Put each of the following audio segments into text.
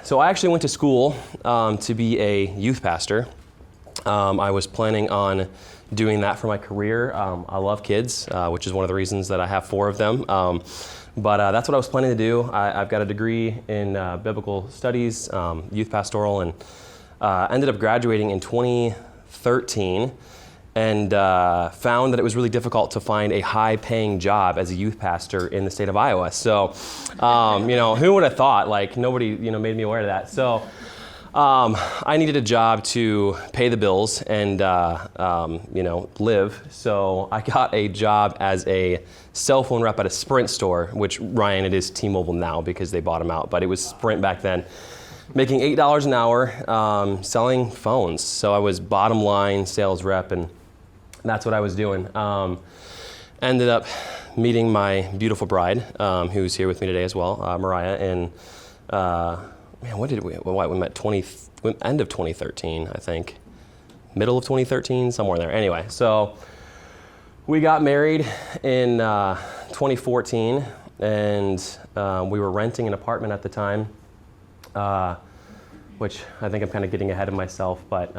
So I actually went to school to be a youth pastor. I was planning on doing that for my career. I love kids, which is one of the reasons that I have 4 of them. But that's what I was planning to do. I've got a degree in biblical studies, youth pastoral, and ended up graduating in 2013 and found that it was really difficult to find a high-paying job as a youth pastor in the state of Iowa. So, who would have thought? Like, nobody, made me aware of that. So, I needed a job to pay the bills and, live. So I got a job as a cell phone rep at a Sprint store, which, Ryan, it is T-Mobile now because they bought them out, but it was Sprint back then, making $8 an hour, selling phones. So I was bottom line sales rep, and that's what I was doing. Ended up meeting my beautiful bride, who's here with me today as well, Mariah, and we met end of 2013, I think. Middle of 2013, somewhere there. Anyway, so we got married in 2014, and we were renting an apartment at the time, which I think I'm kind of getting ahead of myself, but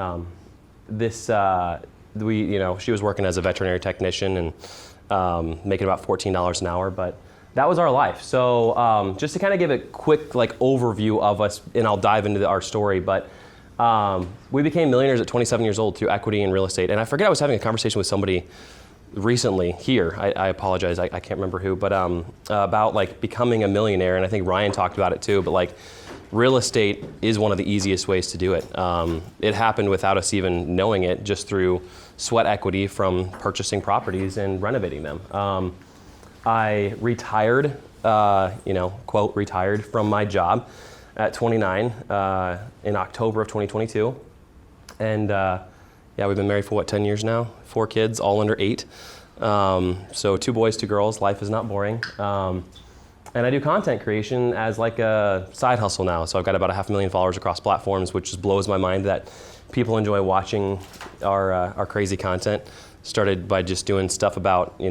she was working as a veterinary technician and making about $14 an hour, but that was our life. So just to kind of give a quick overview of us, and I'll dive into our story, but we became millionaires at 27 years old through equity and real estate. And I forget, I was having a conversation with somebody recently here, I apologize, I can't remember who, but about becoming a millionaire, and I think Ryan talked about it too, but real estate is one of the easiest ways to do it. It happened without us even knowing it, just through sweat equity from purchasing properties and renovating them. I retired, quote, retired from my job at 29 in October of 2022. And we've been married for 10 years now? 4 kids, all under 8. So 2 boys, 2 girls, life is not boring. And I do content creation as a side hustle now. So I've got about 500,000 followers across platforms, which just blows my mind that people enjoy watching our crazy content. Started by just doing stuff about,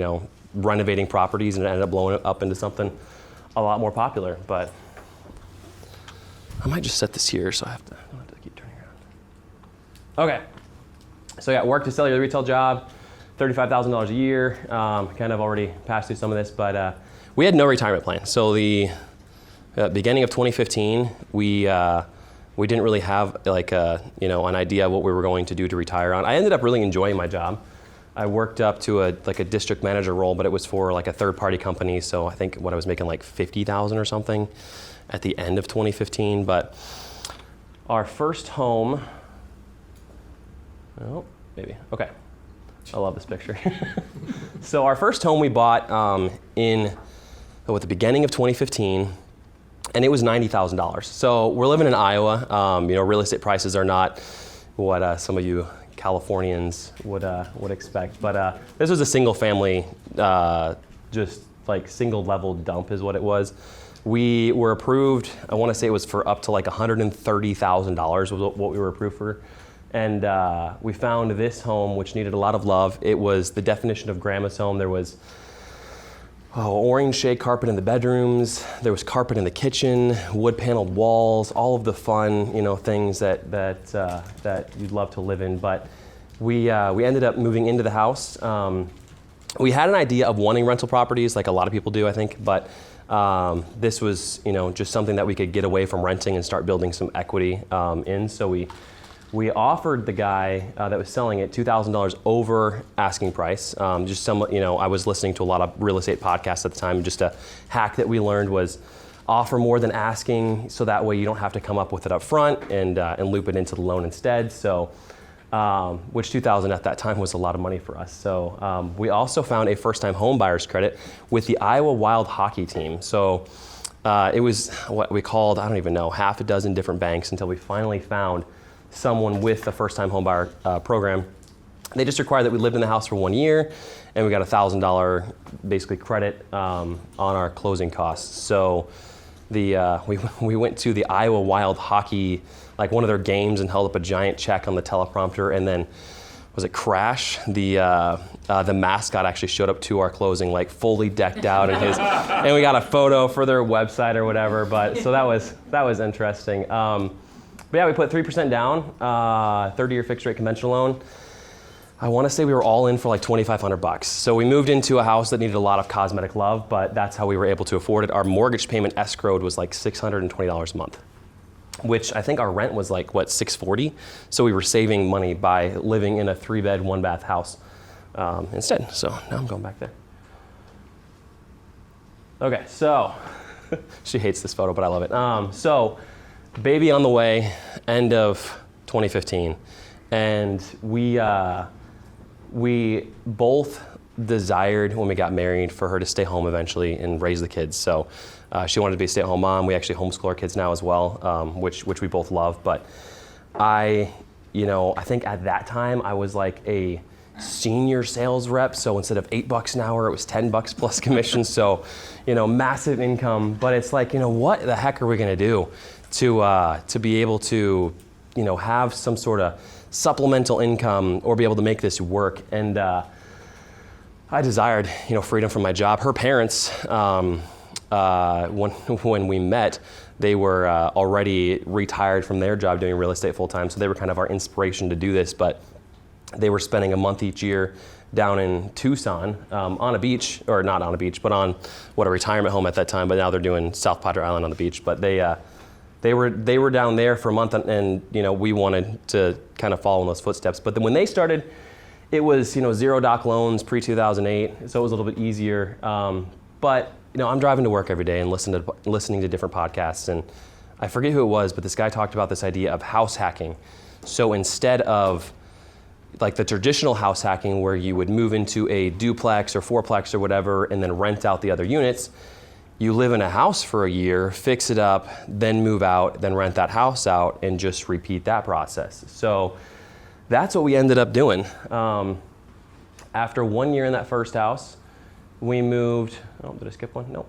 renovating properties, and it ended up blowing it up into something a lot more popular. But I might just set this here so I don't have to keep turning around. Okay. So worked a cellular retail job, $35,000 a year. Kind of already passed through some of this, but we had no retirement plan. So the beginning of 2015, we didn't really have an idea of what we were going to do to retire on. I ended up really enjoying my job. I worked up to a district manager role, but it was for a third-party company. So I think I was making $50,000 or something at the end of 2015. But our first home, okay. I love this picture. So our first home we bought at the beginning of 2015, and it was $90,000. So we're living in Iowa. Real estate prices are not what some of you Californians would expect, but this was a single family, just single level dump is what it was. We were approved, I want to say it was for up to $130,000 was what we were approved for. And we found this home, which needed a lot of love. It was the definition of grandma's home. There was orange shade carpet in the bedrooms. There was carpet in the kitchen, wood paneled walls, all of the fun, things that you'd love to live in. But we ended up moving into the house. We had an idea of wanting rental properties, like a lot of people do, I think. But this was, just something that we could get away from renting and start building some equity in. So we offered the guy that was selling it $2,000 over asking price. I was listening to a lot of real estate podcasts at the time. Just a hack that we learned was offer more than asking, so that way you don't have to come up with it up front and loop it into the loan instead. So, which $2,000 at that time was a lot of money for us. So we also found a first-time home buyer's credit with the Iowa Wild hockey team. So it was what we called, I don't even know, 6 different banks until we finally found someone with a first-time homebuyer program. They just required that we lived in the house for 1 year, and we got $1,000 basically credit on our closing costs. So we went to the Iowa Wild hockey, one of their games, and held up a giant check on the teleprompter, and then was it Crash? The mascot actually showed up to our closing, like fully decked out in his, and we got a photo for their website or whatever. But so that was interesting. But yeah, we put 3% down, 30-year fixed rate conventional loan. I want to say we were all in for like $2,500. So we moved into a house that needed a lot of cosmetic love, but that's how we were able to afford it. Our mortgage payment escrowed was like $620 a month, which I think our rent was like, what, $640? So we were saving money by living in a 3-bed, 1-bath house instead. So now I'm going back there. Okay, so she hates this photo, but I love it. So baby on the way, end of 2015. And we both desired when we got married for her to stay home eventually and raise the kids. So she wanted to be a stay-at-home mom. We actually homeschool our kids now as well, which we both love. But I think at that time I was like a senior sales rep. So instead of $8 an hour, it was $10 plus commission. So, massive income. But it's like, what the heck are we gonna do to be able to, have some sort of supplemental income or be able to make this work? And I desired, freedom from my job. Her parents, when we met, they were already retired from their job doing real estate full time, so they were kind of our inspiration to do this. But they were spending a month each year down in Tucson on a beach, or not on a beach, but on a retirement home at that time. But now they're doing South Padre Island on the beach. But they were down there for a month, and we wanted to kind of follow in those footsteps. But then when they started, it was zero doc loans pre-2008, so it was a little bit easier. But I'm driving to work every day and listening to different podcasts, and I forget who it was, but this guy talked about this idea of house hacking. So instead of like the traditional house hacking where you would move into a duplex or fourplex or whatever and then rent out the other units, you live in a house for a year, fix it up, then move out, then rent that house out, and just repeat that process. So that's what we ended up doing. After 1 year in that first house, we moved. Oh, did I skip one? Nope.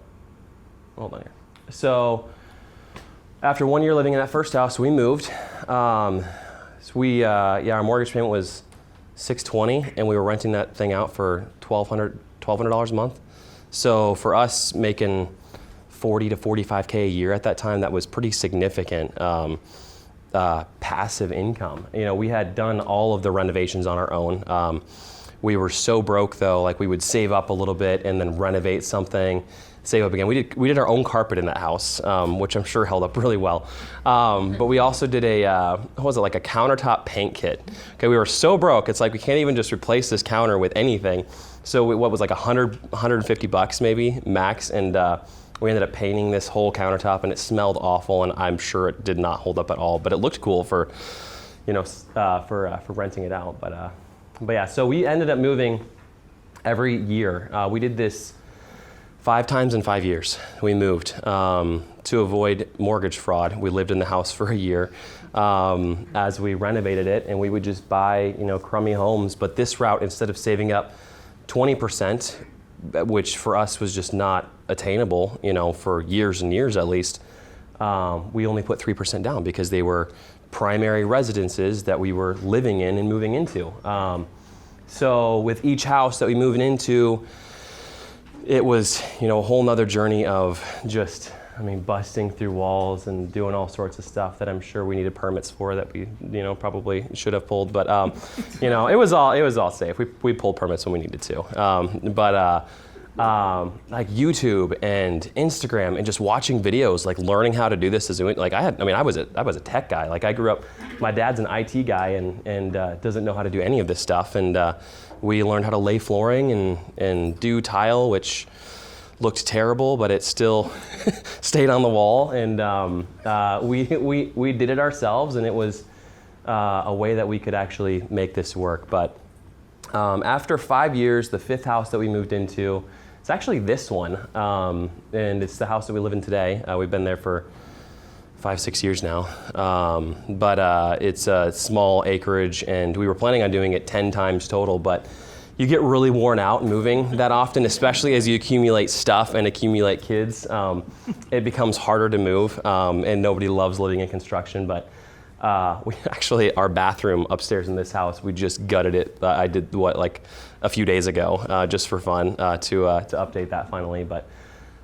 Hold on here. So after 1 year living in that first house, we moved. Our mortgage payment was $620, and we were renting that thing out for $1,200 a month. So for us making $40 to $45K a year at that time, that was pretty significant passive income. We had done all of the renovations on our own. We were so broke though, like we would save up a little bit and then renovate something, save up again. We did our own carpet in that house, which I'm sure held up really well. But we also did like a countertop paint kit. Okay, we were so broke, it's like we can't even just replace this counter with anything. So what was like $150 maybe max, and we ended up painting this whole countertop, and it smelled awful, and I'm sure it did not hold up at all. But it looked cool for renting it out. But yeah, so we ended up moving every year. We did this 5 times in 5 years. We moved to avoid mortgage fraud. We lived in the house for a year as we renovated it, and we would just buy crummy homes. But this route, instead of saving up 20%, which for us was just not attainable, for years and years at least, we only put 3% down because they were primary residences that we were living in and moving into. So with each house that we moved into, it was, a whole nother journey of just, busting through walls and doing all sorts of stuff that I'm sure we needed permits for that we, probably should have pulled. But, it was all safe. We pulled permits when we needed to. Like YouTube and Instagram and just watching videos, like learning how to do this I was a tech guy. Like I grew up, my dad's an IT guy and doesn't know how to do any of this stuff. And we learned how to lay flooring and do tile, which looked terrible, but it still stayed on the wall. And we did it ourselves, and it was a way that we could actually make this work. But after 5 years, the 5th house that we moved into, it's actually this one, and it's the house that we live in today. We've been there for 5-6 years now, but it's a small acreage, and we were planning on doing it 10 times total, but you get really worn out moving that often, especially as you accumulate stuff and accumulate kids. It becomes harder to move, and nobody loves living in construction, but We actually, our bathroom upstairs in this house, we just gutted it. I did like a few days ago, just for fun, to update that finally. But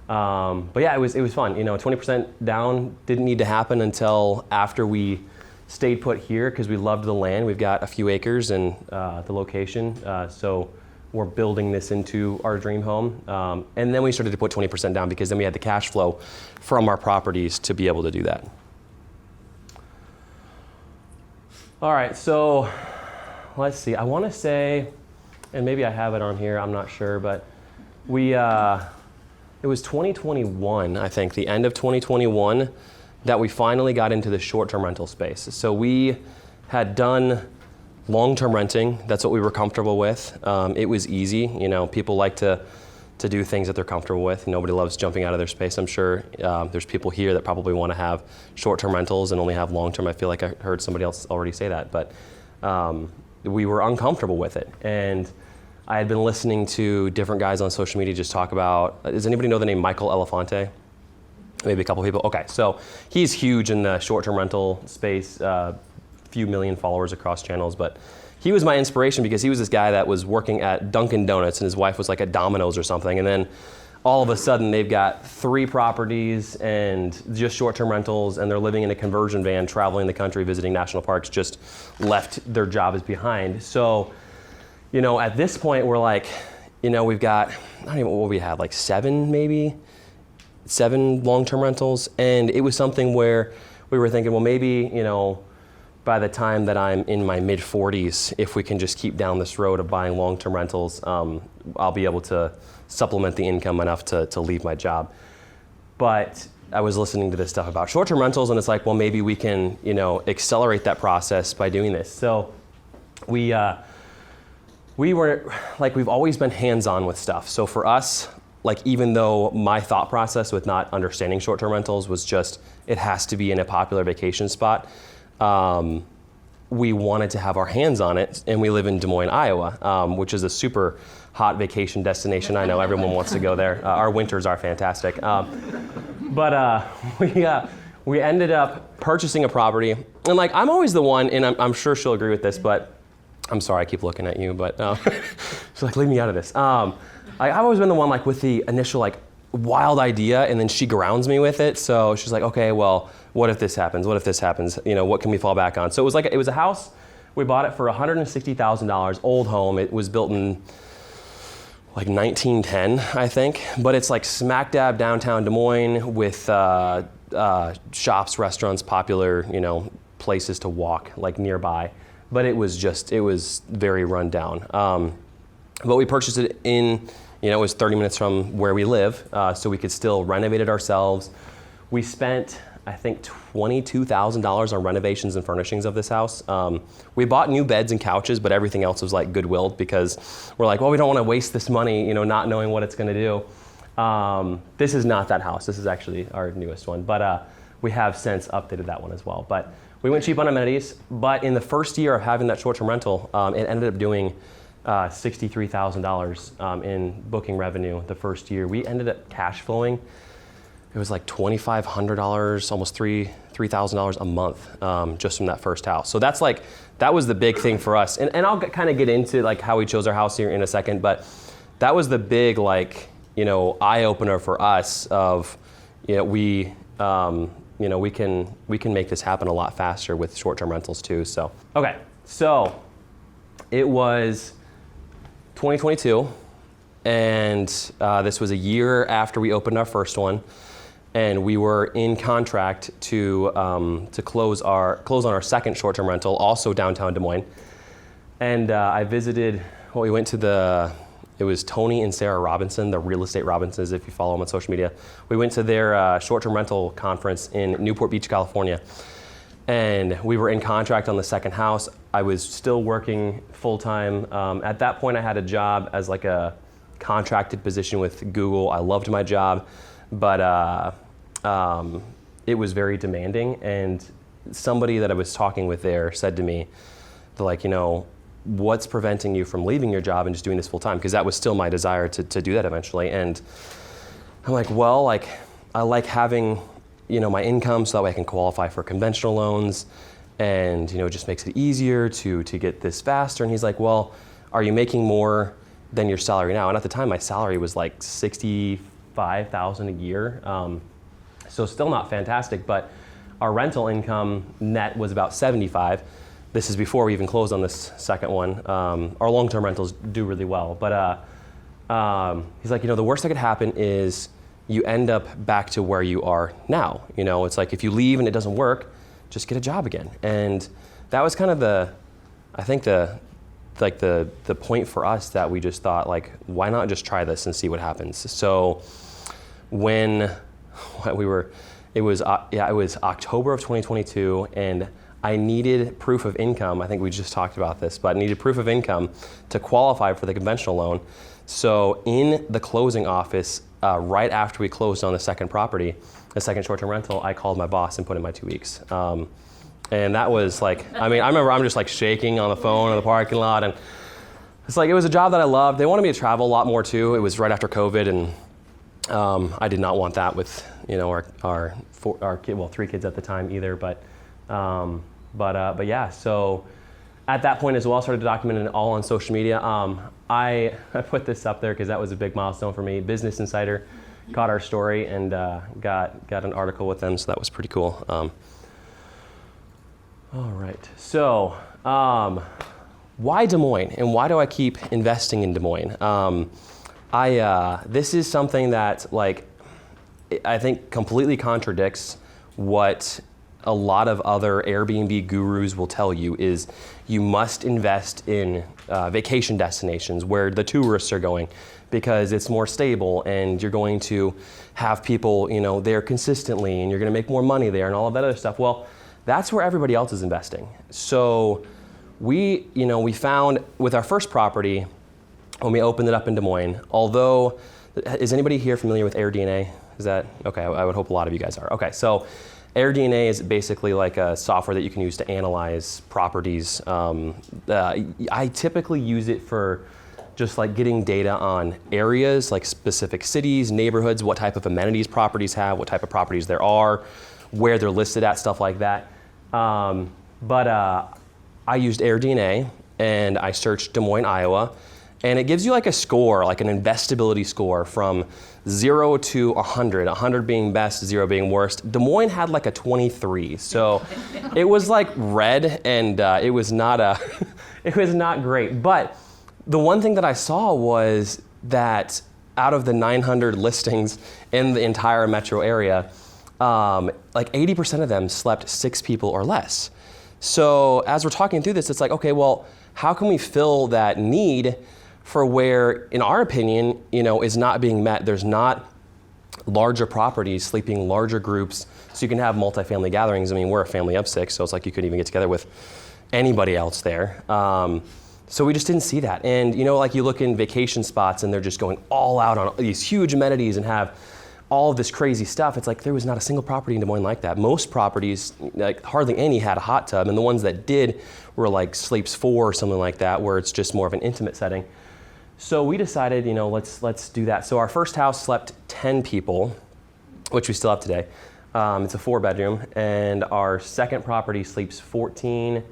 yeah, it was fun. 20% down didn't need to happen until after we stayed put here because we loved the land. We've got a few acres and the location, so we're building this into our dream home. And then we started to put 20% down because then we had the cash flow from our properties to be able to do that. All right, so let's see. I want to say, and maybe I have it on here, I'm not sure, but it was 2021, I think, the end of 2021, that we finally got into the short-term rental space. So we had done long-term renting. That's what we were comfortable with. It was easy. People like to do things that they're comfortable with. Nobody loves jumping out of their space. I'm sure there's people here that probably want to have short-term rentals and only have long-term. I feel like I heard somebody else already say that, but we were uncomfortable with it. And I had been listening to different guys on social media just talk about, does anybody know the name Michael Elefante? Maybe a couple people. Okay, so he's huge in the short-term rental space, few million followers across channels, but he was my inspiration because he was this guy that was working at Dunkin' Donuts and his wife was like at Domino's or something, and then all of a sudden they've got 3 properties and just short-term rentals, and they're living in a conversion van traveling the country visiting national parks, just left their jobs behind. So at this point we're like, we've got, I don't even know what we had, like 7 long-term rentals, and it was something where we were thinking, well, maybe by the time that I'm in my mid-40s, if we can just keep down this road of buying long-term rentals, I'll be able to supplement the income enough to leave my job. But I was listening to this stuff about short-term rentals, and it's like, well, maybe we can, accelerate that process by doing this. So we were, like, we've always been hands-on with stuff. So for us, like, even though my thought process with not understanding short-term rentals was just, it has to be in a popular vacation spot, we wanted to have our hands on it, and we live in Des Moines, Iowa, which is a super hot vacation destination. I know everyone wants to go there. Our winters are fantastic. But we ended up purchasing a property, and like, I'm always the one, and I'm sure she'll agree with this, but I'm sorry I keep looking at you, but she's like, leave me out of this. I've always been the one like with the initial like wild idea, and then she grounds me with it. So she's like, okay, well, what if this happens? What if this happens? What can we fall back on? So it was a house. We bought it for $160,000, old home. It was built in like 1910, I think. But it's like smack dab downtown Des Moines with shops, restaurants, popular, places to walk like nearby. But it was very run down. But we purchased it in, it was 30 minutes from where we live, so we could still renovate it ourselves. We spent, I think, $22,000 on renovations and furnishings of this house. We bought new beds and couches, but everything else was like Goodwilled because we're like, well, we don't want to waste this money, not knowing what it's going to do. This is not that house. This is actually our newest one, but we have since updated that one as well. But we went cheap on amenities, but in the first year of having that short-term rental, it ended up doing $63,000 in booking revenue the first year. We ended up cash flowing. It was like $2,500, almost $3,000 a month just from that first house. So that was the big thing for us. And I'll kind of get into like how we chose our house here in a second, but that was the big eye opener for us of we can make this happen a lot faster with short-term rentals too. So okay, so it was 2022, and this was a year after we opened our first one, and we were in contract to close on our second short-term rental, also downtown Des Moines. And I visited. Well, we went to it was Tony and Sarah Robinson, the Real Estate Robinsons, if you follow them on social media. We went to their short-term rental conference in Newport Beach, California. And we were in contract on the second house. I was still working full-time. At that point, I had a job as like a contracted position with Google. I loved my job, but it was very demanding. And somebody that I was talking with there said to me, they're like, what's preventing you from leaving your job and just doing this full-time? Because that was still my desire to do that eventually. And I'm like, well, I like having my income so that way I can qualify for conventional loans. and it just makes it easier to get this faster. And he's like, well, are you making more than your salary now? And at the time, my salary was like $65,000 a year. So still not fantastic, but our rental income net was about 75. This is before we even closed on this second one. Our long-term rentals do really well, but he's like, the worst that could happen is you end up back to where you are now. It's like if you leave and it doesn't work, just get a job again. And that was kind of the point for us that we just thought, like, why not just try this and see what happens? So when it was October of 2022, and I needed proof of income. I think we just talked about this, but I needed proof of income to qualify for the conventional loan. So in the closing office, right after we closed on the second property, the second short-term rental, I called my boss and put in my 2 weeks. And that was like, I remember I'm just like shaking on the phone in the parking lot, and it's like, it was a job that I loved. They wanted me to travel a lot more too. It was right after COVID, and I did not want that with our 3 kids at the time either. But yeah. So at that point as well, I started documenting it all on social media. I put this up there because that was a big milestone for me. Business Insider caught our story and got an article with them, so that was pretty cool. All right. So why Des Moines, and why do I keep investing in Des Moines? This is something that, like, I think completely contradicts what a lot of other Airbnb gurus will tell you, is you must invest in vacation destinations where the tourists are going, because it's more stable and you're going to have people there consistently, and you're going to make more money there and all of that other stuff. Well, that's where everybody else is investing. So we found with our first property, when we opened it up in Des Moines, although, is anybody here familiar with AirDNA? Is that, okay, I would hope a lot of you guys are. Okay, so AirDNA is basically like a software that you can use to analyze properties. I typically use it for just like getting data on areas, like specific cities, neighborhoods, what type of amenities properties have, what type of properties there are, where they're listed at, stuff like that. But I used AirDNA, and I searched Des Moines, Iowa, and it gives you like a score, like an investability score from 0 to 100, 100 being best, 0 being worst. Des Moines had like a 23, so it was like red, and it was not great. But the one thing that I saw was that out of the 900 listings in the entire metro area, like 80% of them slept 6 people or less. So as we're talking through this, it's like, okay, well, how can we fill that need for where, in our opinion, is not being met? There's not larger properties sleeping larger groups, so you can have multifamily gatherings. We're a family of 6, so it's like you couldn't even get together with anybody else there. So we just didn't see that. And like you look in vacation spots and they're just going all out on these huge amenities and have all of this crazy stuff. It's like there was not a single property in Des Moines like that. Most properties, like hardly any, had a hot tub, and the ones that did were like Sleeps 4 or something like that, where it's just more of an intimate setting. So we decided, let's do that. So our first house slept 10 people, which we still have today. It's a 4-bedroom, and our second property sleeps 14,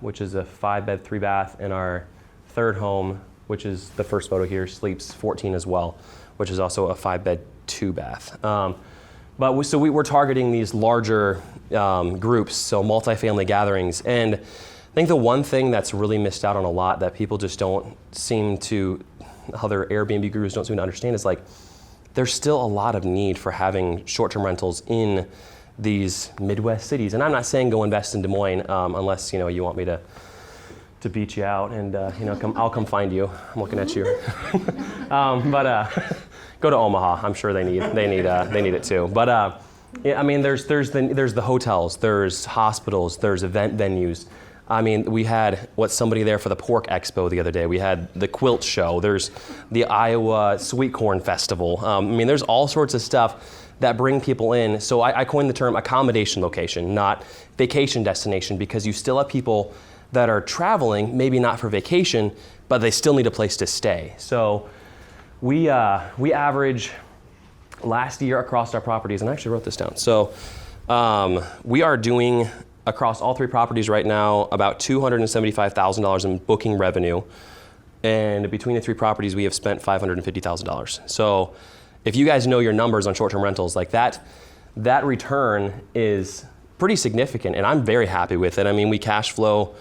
which is a 5-bed, 3-bath, and our third home, which is the first photo here, sleeps 14 as well, which is also a 5-bed, 2-bath. So we're targeting these larger groups, so multifamily gatherings. And I think the one thing that's really missed out on a lot that people just don't seem to, other Airbnb gurus don't seem to understand, is like there's still a lot of need for having short-term rentals in these Midwest cities. And I'm not saying go invest in Des Moines unless you want me to beat you out and I'll come find you. I'm looking at you. Go to Omaha. I'm sure they need it too. But there's the hotels, there's hospitals, there's event venues. We had somebody there for the Pork Expo the other day. We had the Quilt Show. There's the Iowa Sweet Corn Festival. There's all sorts of stuff that bring people in. So I coined the term accommodation location, not vacation destination, because you still have people that are traveling, maybe not for vacation, but they still need a place to stay. So we average last year across our properties, and I actually wrote this down. So we are doing across all 3 properties right now, about $275,000 in booking revenue. And between the 3 properties, we have spent $550,000. So if you guys know your numbers on short-term rentals, like that return is pretty significant, and I'm very happy with it. I mean, we cash flow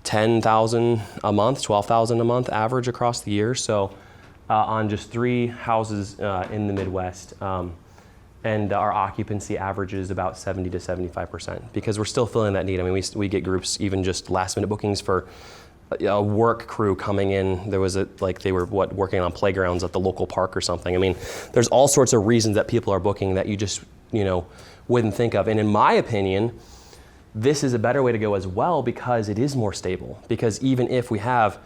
$10,000 a month, $12,000 a month average across the year. So on just 3 houses in the Midwest. And our occupancy averages about 70 to 75% because we're still filling that need. I mean, we get groups, even just last minute bookings for a work crew coming in. There was they were working on playgrounds at the local park or something. I mean, there's all sorts of reasons that people are booking that you just, wouldn't think of. And in my opinion, this is a better way to go as well because it is more stable. Because even if we have,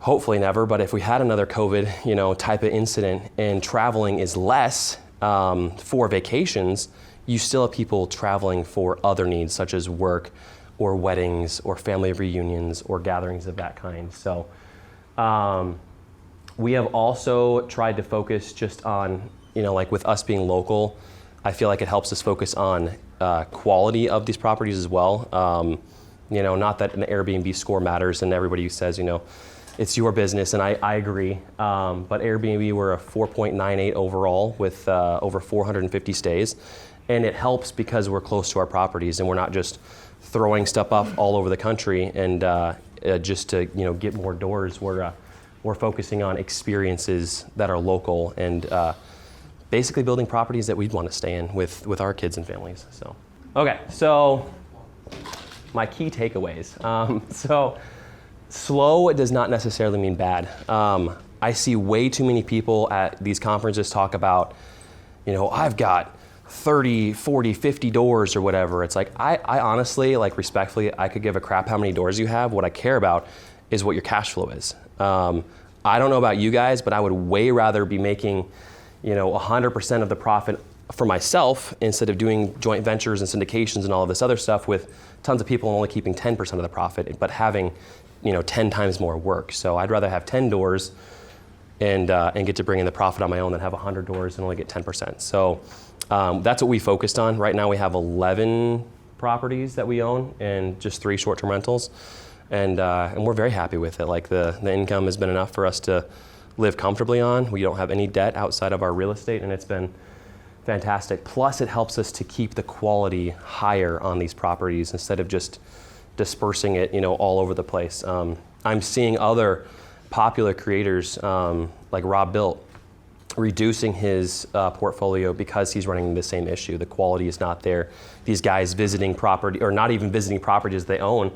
hopefully never, but if we had another COVID, type of incident and traveling is less for vacations, you still have people traveling for other needs such as work or weddings or family reunions or gatherings of that kind. So we have also tried to focus just on, like with us being local, I feel like it helps us focus on quality of these properties as well. Not that an Airbnb score matters and everybody says, it's your business, and I agree. But Airbnb, we're a 4.98 overall with over 450 stays. And it helps because we're close to our properties and we're not just throwing stuff up all over the country and just to get more doors. We're focusing on experiences that are local and basically building properties that we'd want to stay in with our kids and families. So, okay, so my key takeaways. Slow does not necessarily mean bad. I see way too many people at these conferences talk about, I've got 30, 40, 50 doors or whatever. It's like, I honestly, respectfully, I could give a crap how many doors you have. What I care about is what your cash flow is. I don't know about you guys, but I would way rather be making, 100% of the profit for myself instead of doing joint ventures and syndications and all of this other stuff with tons of people and only keeping 10% of the profit, but having 10 times more work. So I'd rather have 10 doors and get to bring in the profit on my own than have 100 doors and only get 10%. So that's what we focused on. Right now we have 11 properties that we own and just 3 short-term rentals. And we're very happy with it. Like the income has been enough for us to live comfortably on. We don't have any debt outside of our real estate, and it's been fantastic. Plus it helps us to keep the quality higher on these properties instead of just dispersing it, all over the place. I'm seeing other popular creators like Rob Built reducing his portfolio because he's running the same issue. The quality is not there. These guys visiting property, or not even visiting properties they own,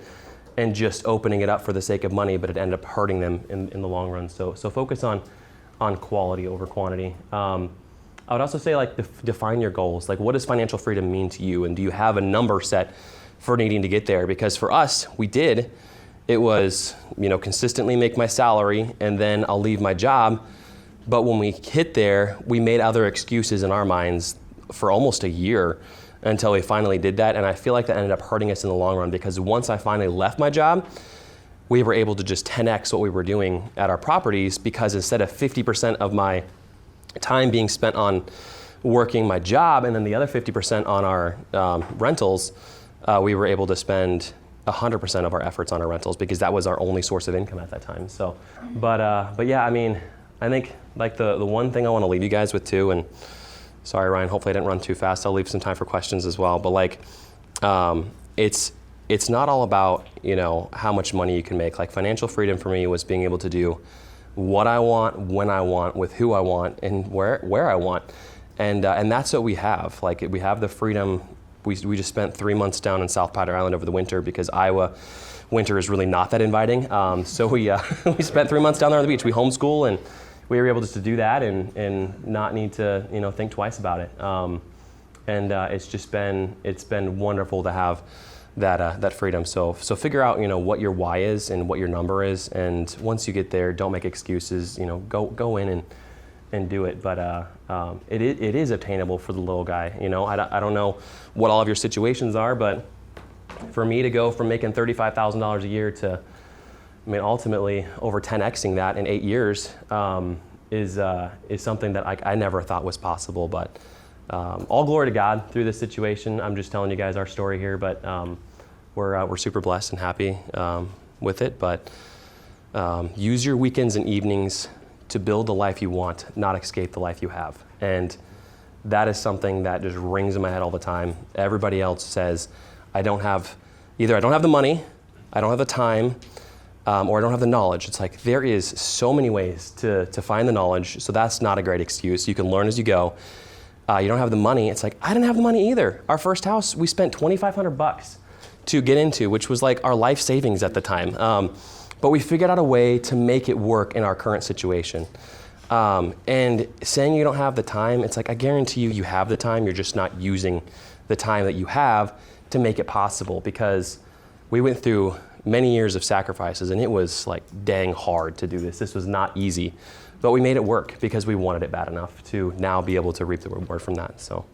and just opening it up for the sake of money, but it ended up hurting them in the long run. So focus on quality over quantity. I would also say define your goals. Like, what does financial freedom mean to you? And do you have a number set for needing to get there? Because for us, we did. It was, consistently make my salary and then I'll leave my job. But when we hit there, we made other excuses in our minds for almost a year until we finally did that. And I feel like that ended up hurting us in the long run because once I finally left my job, we were able to just 10x what we were doing at our properties because instead of 50% of my time being spent on working my job and then the other 50% on our rentals, we were able to spend 100% of our efforts on our rentals because that was our only source of income at that time. So, but yeah, I mean, I think the one thing I want to leave you guys with too, and sorry, Ryan, hopefully I didn't run too fast. I'll leave some time for questions as well. But it's not all about, how much money you can make. Like financial freedom for me was being able to do what I want, when I want, with who I want, and where I want. And that's what we have. Like we have the freedom. We just spent 3 months down in South Padre Island over the winter because Iowa winter is really not that inviting. So we spent 3 months down there on the beach. We homeschool and we were able just to do that and not need to think twice about it. It's been wonderful to have that freedom. So figure out what your why is and what your number is, and once you get there, don't make excuses. Go in and do it. But it is obtainable for the little guy. I don't know what all of your situations are, but for me to go from making $35,000 a year to, ultimately over 10xing that in 8 years is something that I never thought was possible. But all glory to God through this situation. I'm just telling you guys our story here, but we're super blessed and happy with it. But use your weekends and evenings to build the life you want, not escape the life you have. And that is something that just rings in my head all the time. Everybody else says, either I don't have the money, I don't have the time, or I don't have the knowledge. It's like there is so many ways to find the knowledge, so that's not a great excuse. You can learn as you go. You don't have the money. It's like, I didn't have the money either. Our first house, we spent $2,500 to get into, which was like our life savings at the time. But we figured out a way to make it work in our current situation. And saying you don't have the time, it's like, I guarantee you have the time, you're just not using the time that you have to make it possible, because we went through many years of sacrifices and it was like dang hard to do this. This was not easy, but we made it work because we wanted it bad enough to now be able to reap the reward from that. So